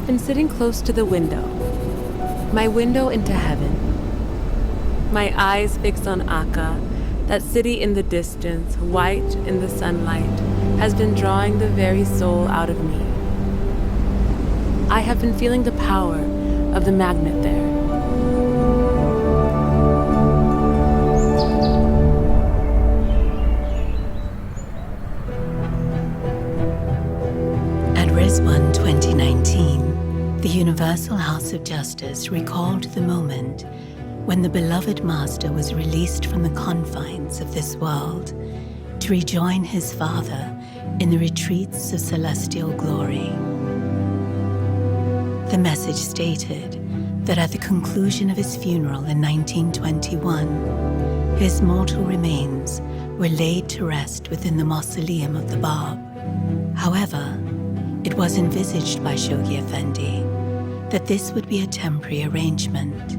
I've been sitting close to the window, my window into heaven. My eyes fixed on Akka, that city in the distance, white in the sunlight, has been drawing the very soul out of me. I have been feeling the power of the magnet there. At Rizwan 2019, the Universal House of Justice recalled the moment when the beloved master was released from the confines of this world to rejoin his father in the retreats of celestial glory. The message stated that at the conclusion of his funeral in 1921, his mortal remains were laid to rest within the mausoleum of the Bab. However, it was envisaged by Shoghi Effendi that this would be a temporary arrangement.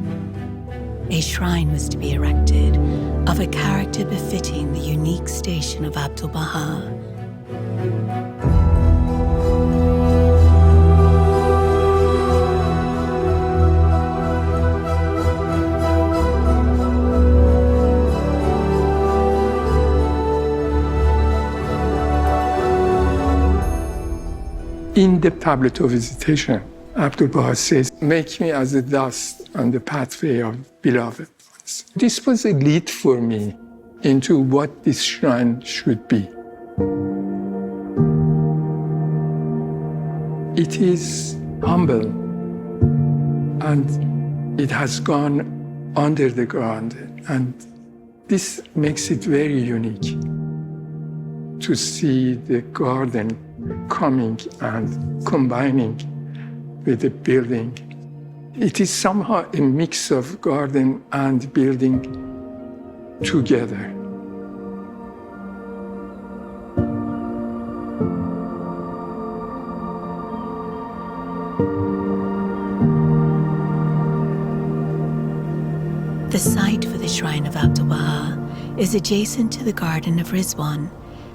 A shrine was to be erected of a character befitting the unique station of Abdu'l-Bahá. In the tablet of visitation, Abdu'l-Bahá says, "Make me as the dust on the pathway of beloved ones." This was a lead for me into what this shrine should be. It is humble, and it has gone under the ground, and this makes it very unique to see the garden coming and combining with the building. It is somehow a mix of garden and building together. The site for the Shrine of Abdu'l-Bahá is adjacent to the Garden of Rizwan,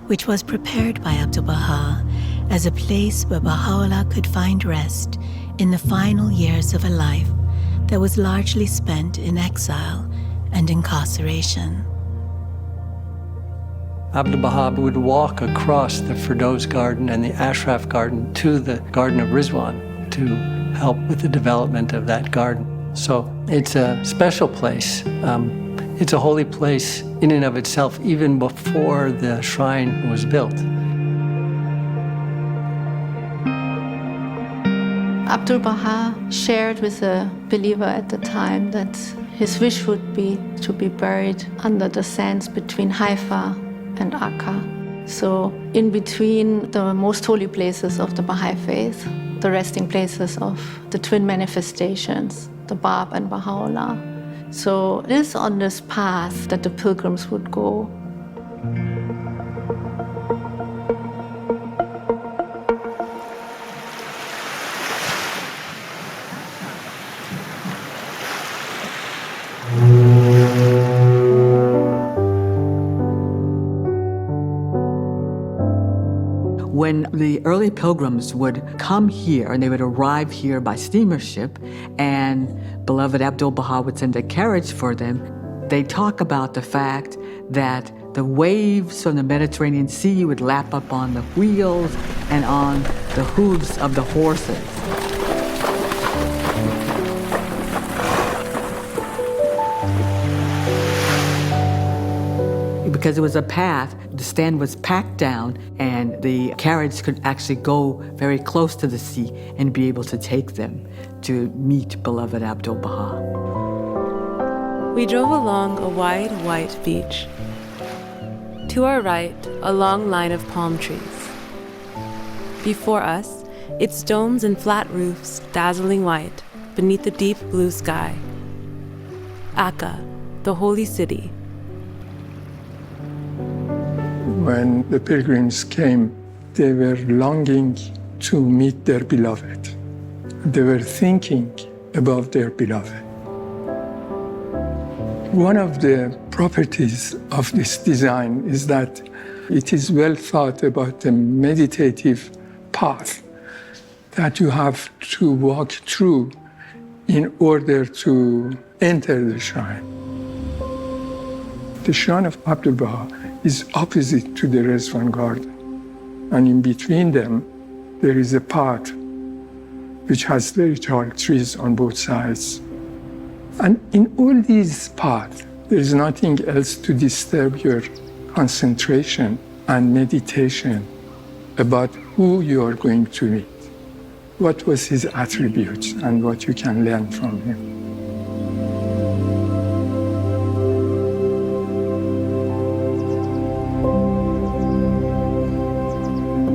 which was prepared by Abdu'l-Bahá as a place where Baha'u'llah could find rest in the final years of a life that was largely spent in exile and incarceration. Abdu'l-Bahá would walk across the Firdaus Garden and the Ashraf Garden to the Garden of Rizwan to help with the development of that garden. So it's a special place. It's a holy place in and of itself, even before the shrine was built. Abdu'l-Bahá shared with a believer at the time that his wish would be to be buried under the sands between Haifa and Akka. So in between the most holy places of the Baha'i faith, the resting places of the twin manifestations, the Bab and Baha'u'llah. So it is on this path that the pilgrims would go. When the early pilgrims would come here, and they would arrive here by steamer ship, and beloved Abdu'l-Bahá would send a carriage for them, they talk about the fact that the waves from the Mediterranean Sea would lap up on the wheels and on the hooves of the horses. Because it was a path, the stand was packed down, and the carriage could actually go very close to the sea and be able to take them to meet beloved Abdu'l-Bahá. We drove along a wide, white beach. To our right, a long line of palm trees. Before us, its domes and flat roofs dazzling white beneath the deep blue sky. Akka, the holy city. When the pilgrims came, they were longing to meet their beloved. They were thinking about their beloved. One of the properties of this design is that it is well thought about the meditative path that you have to walk through in order to enter the shrine. The shrine of Abdu'l-Bahá is opposite to the Rizwan garden. And in between them, there is a path which has very tall trees on both sides. And in all these paths, there is nothing else to disturb your concentration and meditation about who you are going to meet, what was his attributes, and what you can learn from him.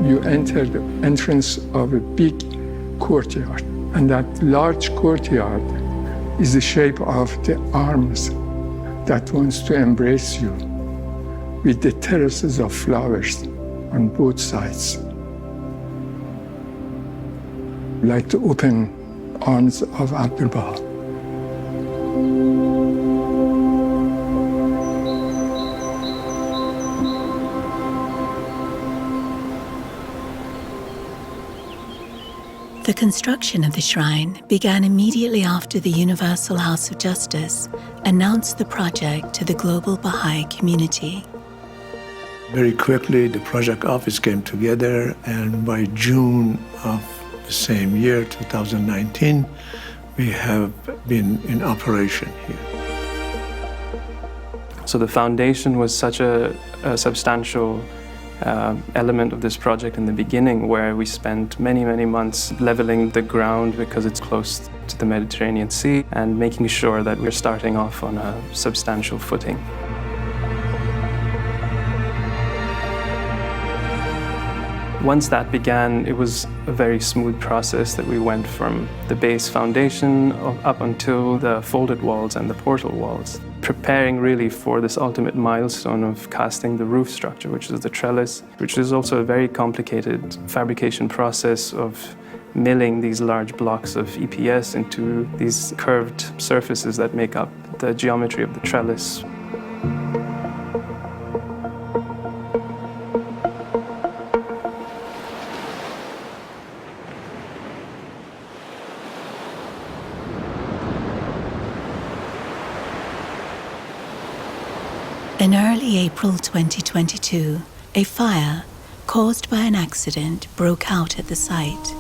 You enter the entrance of a big courtyard, and that large courtyard is the shape of the arms that wants to embrace you, with the terraces of flowers on both sides, like the open arms of Abdu'l-Bahá. The construction of the shrine began immediately after the Universal House of Justice announced the project to the global Bahá'í community. Very quickly, the project office came together, and by June of the same year, 2019, we have been in operation here. So the foundation was such a substantial element of this project in the beginning, where we spent many, many months leveling the ground because it's close to the Mediterranean Sea and making sure that we're starting off on a substantial footing. Once that began, it was a very smooth process that we went from the base foundation up until the folded walls and the portal walls, preparing really for this ultimate milestone of casting the roof structure, which is the trellis, which is also a very complicated fabrication process of milling these large blocks of EPS into these curved surfaces that make up the geometry of the trellis. In early April 2022, a fire caused by an accident broke out at the site.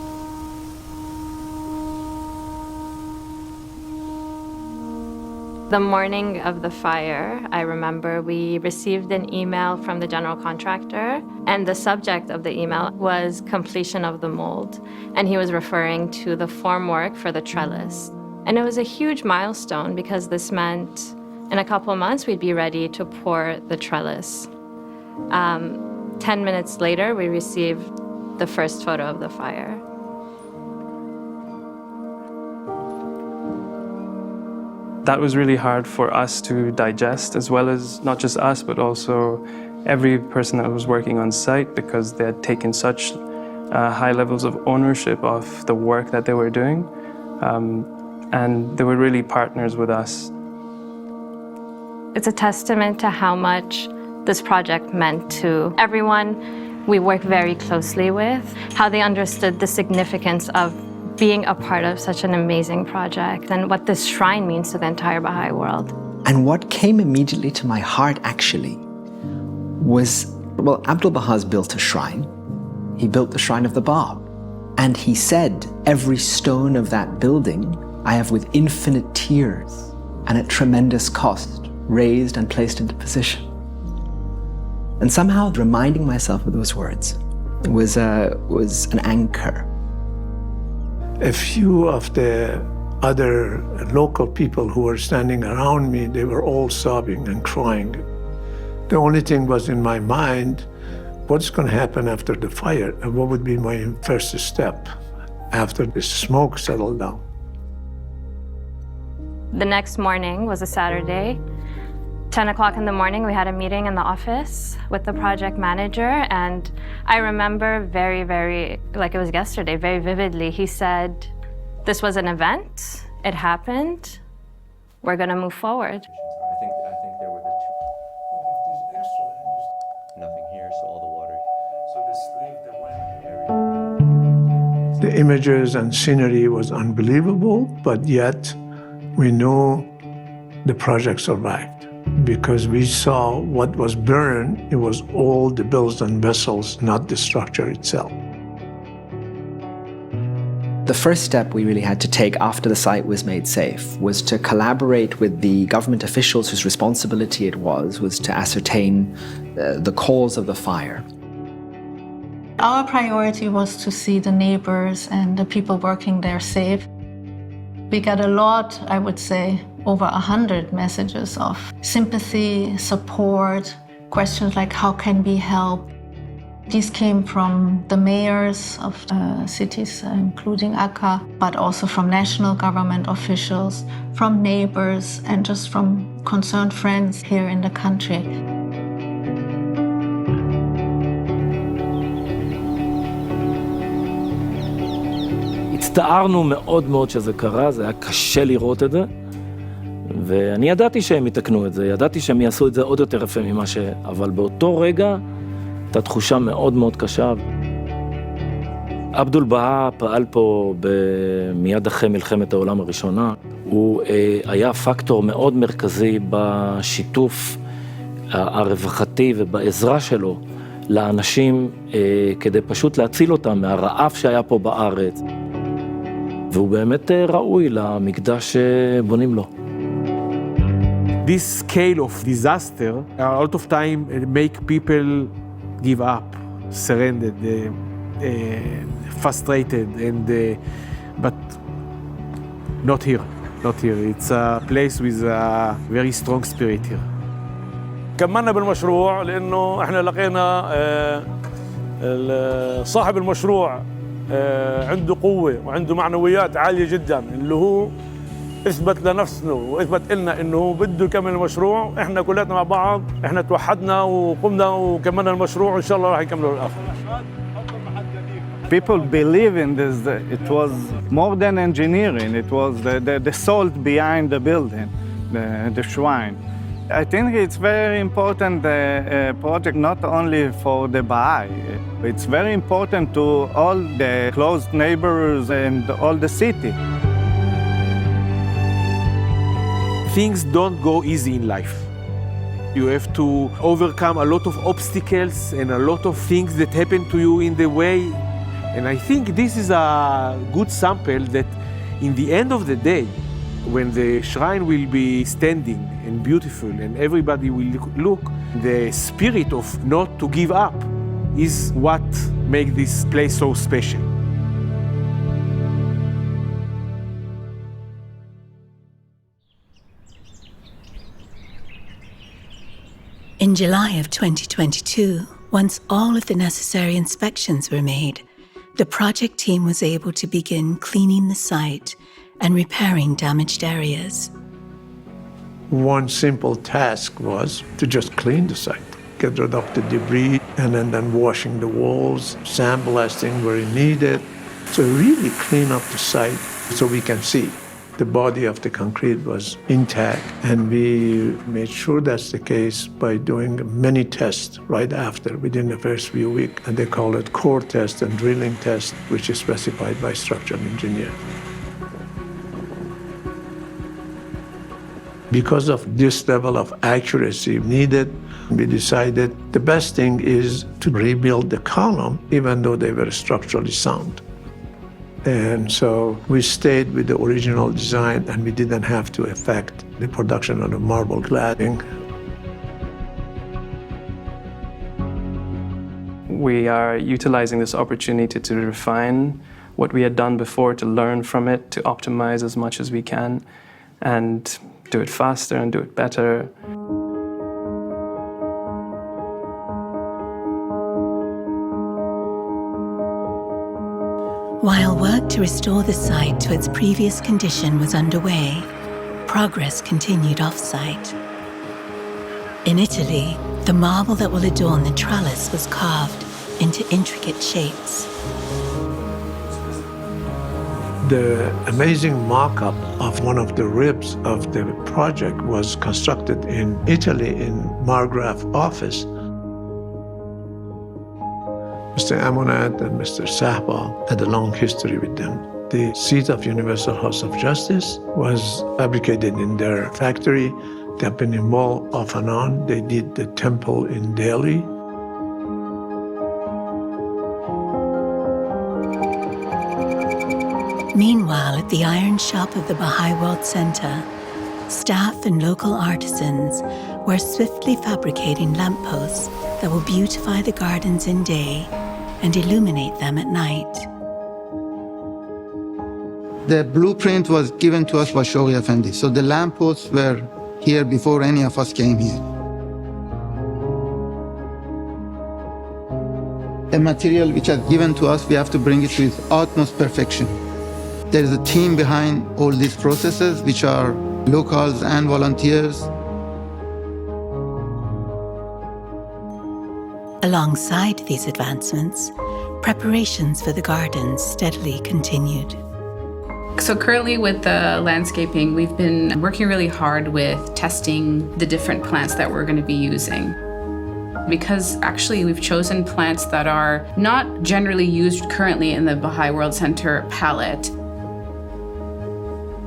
The morning of the fire, I remember we received an email from the general contractor, and the subject of the email was completion of the mold, and he was referring to the formwork for the trellis. And it was a huge milestone because this meant in a couple of months, we'd be ready to pour the trellis. 10 minutes later, we received the first photo of the fire. That was really hard for us to digest, as well as not just us, but also every person that was working on site, because they had taken such high levels of ownership of the work that they were doing. And they were really partners with us. It's a testament to how much this project meant to everyone we work very closely with, how they understood the significance of being a part of such an amazing project and what this shrine means to the entire Baha'i world. And what came immediately to my heart, actually, was, well, Abdu'l-Bahá built a shrine. He built the Shrine of the Bab. And he said, every stone of that building I have with infinite tears and at tremendous cost raised and placed into position. And somehow reminding myself of those words was an anchor. A few of the other local people who were standing around me, they were all sobbing and crying. The only thing was in my mind, what's going to happen after the fire? And what would be my first step after the smoke settled down? The next morning was a Saturday. 10 o'clock in the morning, we had a meeting in the office with the project manager, and I remember very, like it was yesterday, very vividly, he said, this was an event, it happened, we're gonna move forward. I think there were the two. But if there's extra, Nothing here, so all the water. so this leave the one area. The images and scenery was unbelievable, but yet we know the project survived because we saw what was burned. It was all the bills and vessels, not the structure itself. The first step we really had to take after the site was made safe was to collaborate with the government officials whose responsibility it was to ascertain the cause of the fire. Our priority was to see the neighbors and the people working there safe. We got a lot, I would say, over 100 messages of sympathy, support, questions like how can we help? These came from the mayors of cities, including Akka, but also from national government officials, from neighbors, and just from concerned friends here in the country. הצטערנו מאוד מאוד שזה קרה, זה היה קשה לראות את זה, ואני ידעתי שהם יתקנו את זה, ידעתי שהם יעשו את זה עוד יותר יפה ממה אבל באותו רגע הייתה תחושה מאוד מאוד קשה. עבדול-בהאה פעל פה מיד אחרי מלחמת העולם הראשונה. הוא היה פקטור מאוד מרכזי בשיתוף הרווחתי ובעזרה שלו לאנשים כדי פשוט להציל אותם מהרעב שהיה פה בארץ. והוא באמת ראוי למקדש שבונים לו. This scale of disaster, a lot of time make people give up, surrendered, frustrated, but not here, not here. It's a place with a very strong spirit here. كملنا بالمشروع لأنه إحنا لقينا صاحب المشروع عنده قوة وعنده معنويات عالية جدا اللي هو اثبت لنفسه واثبت لنا انه هو بده يكمل المشروع. احنا كلنا مع بعض احنا توحدنا وقمنا وكملنا المشروع وان شاء الله راح يكملوا للاخر. People believe in this. It was more than engineering. It was the soul behind the building, the shrine. I think it's very important project not only for the Baha'i. It's very important to all the close neighbors and all the city. Things don't go easy in life. You have to overcome a lot of obstacles and a lot of things that happen to you in the way. And I think this is a good sample that in the end of the day, when the shrine will be standing and beautiful and everybody will look, the spirit of not to give up is what makes this place so special. In July of 2022, once all of the necessary inspections were made, the project team was able to begin cleaning the site and repairing damaged areas. One simple task was to just clean the site, get rid of the debris, and then washing the walls, sandblasting where needed. So really clean up the site so we can see. The body of the concrete was intact, and we made sure that's the case by doing many tests right after, within the first few weeks. And they call it core test and drilling test, which is specified by structural engineer. Because of this level of accuracy needed, we decided the best thing is to rebuild the column, even though they were structurally sound. And so we stayed with the original design, and we didn't have to affect the production of the marble cladding. We are utilizing this opportunity to refine what we had done before, to learn from it, to optimize as much as we can, and do it faster and do it better. While work to restore the site to its previous condition was underway, progress continued off-site. In Italy, the marble that will adorn the trellis was carved into intricate shapes. The amazing mock-up of one of the ribs of the project was constructed in Italy in Margraff's office. Mr. Amonat and Mr. Sahba had a long history with them. The seat of Universal House of Justice was fabricated in their factory. They have been involved off and on. They did the temple in Delhi. Meanwhile, at the iron shop of the Baha'i World Center, staff and local artisans were swiftly fabricating lampposts that will beautify the gardens in day and illuminate them at night. The blueprint was given to us by Shoghi Effendi, so the lampposts were here before any of us came here. The material which is given to us, we have to bring it to its utmost perfection. There is a team behind all these processes, which are locals and volunteers. Alongside these advancements, preparations for the gardens steadily continued. So currently with the landscaping, we've been working really hard with testing the different plants that we're going to be using. Because actually we've chosen plants that are not generally used currently in the Baha'i World Center palette.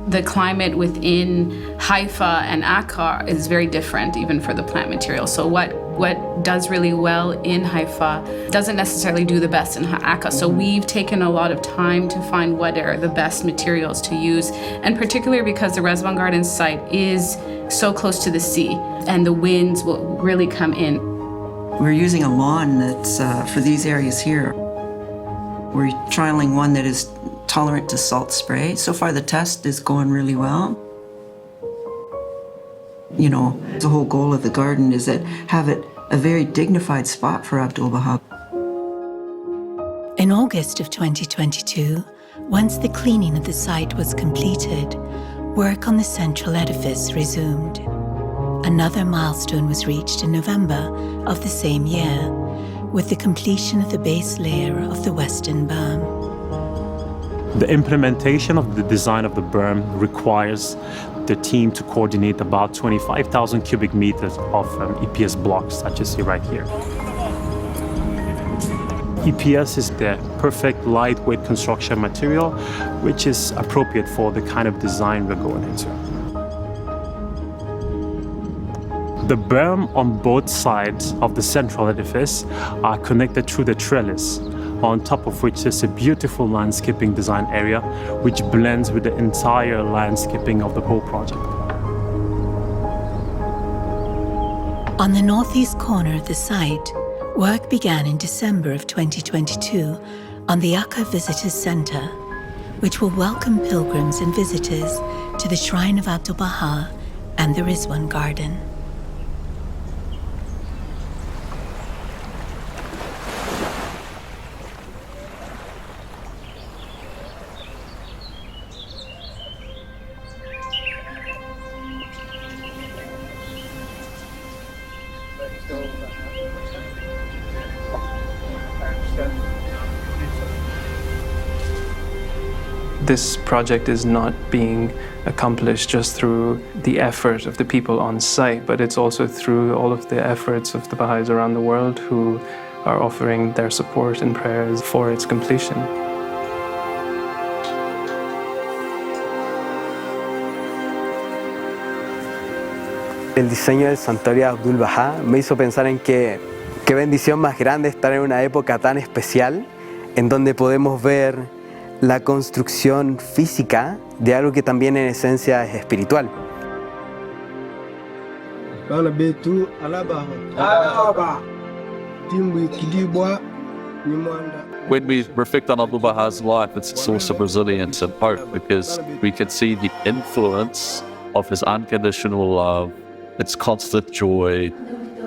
The climate within Haifa and Akka is very different even for the plant material. So what does really well in Haifa doesn't necessarily do the best in Akka. So we've taken a lot of time to find what are the best materials to use, and particularly because the Rezvan Gardens site is so close to the sea and the winds will really come in. We're using a lawn that's for these areas here. We're trialing one that is tolerant to salt spray. So far the test is going really well. You know, the whole goal of the garden is that have it a very dignified spot for Abdu'l-Bahá. In August of 2022, once the cleaning of the site was completed, work on the central edifice resumed. Another milestone was reached in November of the same year, with the completion of the base layer of the western berm. The implementation of the design of the berm requires the team to coordinate about 25,000 cubic meters of EPS blocks, such as you see right here. EPS is the perfect lightweight construction material, which is appropriate for the kind of design we're going into. The berm on both sides of the central edifice are connected through the trellis, on top of which is a beautiful landscaping design area which blends with the entire landscaping of the whole project. On the northeast corner of the site, work began in December of 2022 on the Akka Visitors Center, which will welcome pilgrims and visitors to the Shrine of Abdu'l-Bahá and the Rizwan Garden. This project is not being accomplished just through the effort of the people on site, but it's also through all of the efforts of the Baha'is around the world who are offering their support and prayers for its completion. El diseño del Santuario de Abdu'l-Bahá me hizo pensar en que qué bendición más grande estar en una época tan especial en donde podemos ver la construcción física de algo que también en esencia es espiritual. When we reflect on Abdu'l-Bahā's life, it's a source of resilience and hope because we can see the influence of his unconditional love, its constant joy,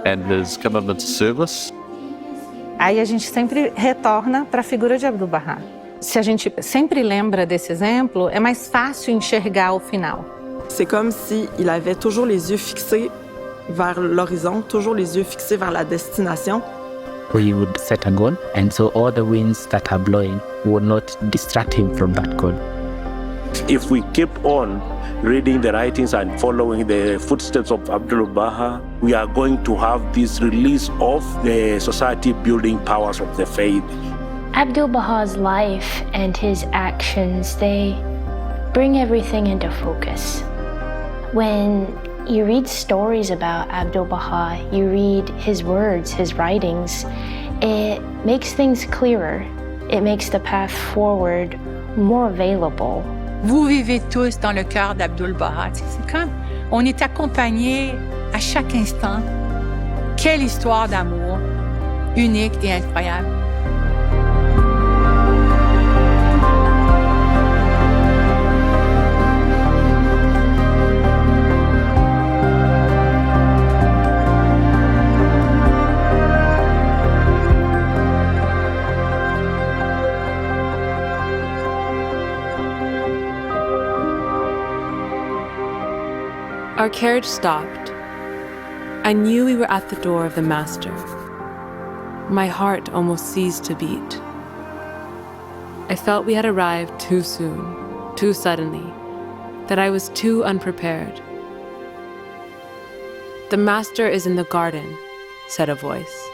and his commitment to service. Aí a gente sempre retorna para a figura de Abdu'l-Bahá. Se a gente sempre lembra desse exemplo, é mais fácil enxergar o final. C'est comme si il avait toujours les yeux fixés vers l'horizon, toujours les yeux fixés vers la destination. We would set a goal, and so all the winds that are blowing would not distract him from that goal. If we keep on reading the writings and following the footsteps of Abdu'l-Bahá, we are going to have this release of the society-building powers of the faith. Abdu'l-Bahā's life and his actions, they bring everything into focus. When you read stories about Abdu'l-Bahá, you read his words, his writings, it makes things clearer. It makes the path forward more available. Vous vivez tous dans le cœur d'Abdu'l-Bahá. C'est comme on est accompagné à chaque instant. Quelle histoire d'amour unique et incroyable. Our carriage stopped. I knew we were at the door of the Master. My heart almost ceased to beat. I felt we had arrived too soon, too suddenly, that I was too unprepared. "The Master is in the garden," said a voice.